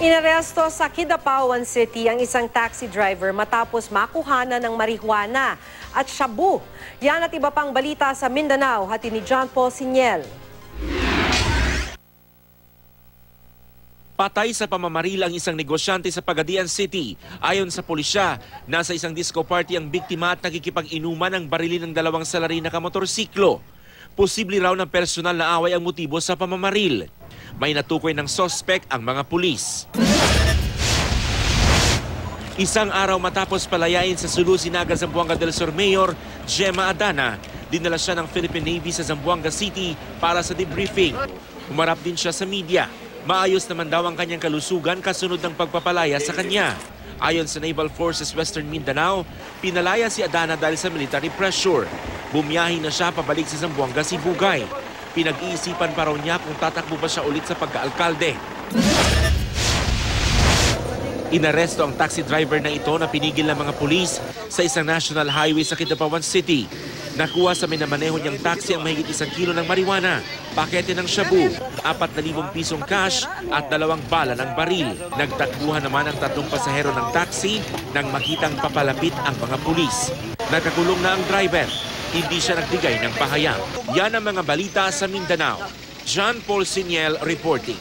Inaresto sa Kidapawan City ang isang taxi driver matapos makuhanan ng marijuana at shabu. Yan at iba pang balita sa Mindanao, hati ni John Paul Siniel. Patay sa pamamaril ang isang negosyante sa Pagadian City. Ayon sa pulisya, nasa isang disco party ang biktima at nakikipag-inuman ng barilin ng dalawang salarin na kamotorsiklo. Posible raw ng personal na away ang motibo sa pamamaril. May natukoy ng sospek ang mga pulis. Isang araw matapos palayain sa Sulu si Naga Zamboanga del Sur Mayor Gemma Adana, dinala siya ng Philippine Navy sa Zamboanga City para sa debriefing. Humarap din siya sa media. Maayos naman daw ang kanyang kalusugan kasunod ng pagpapalaya sa kanya. Ayon sa Naval Forces Western Mindanao, pinalaya si Adana dahil sa military pressure. Bumiyahin na siya pabalik sa Zamboanga Sibugay. Pinag-iisipan pa raw niya kung tatakbo ba siya ulit sa pagkaalkalde. Inaresto ang taxi driver na ito na pinigil ng mga pulis sa isang national highway sa Kidapawan City. Nakuha sa minamaneho niyang taxi ang mahigit 1 kilo ng marijuana, pakete ng shabu, 4,000 pisong cash at 2 bala ng baril. Nagtakbuhan naman ang 3 pasahero ng taxi nang makitang papalapit ang mga pulis. Nakakulong na ang driver. Hindi siya nagbigay ng pahayag. Yan ang mga balita sa Mindanao. John Paul Siniel reporting.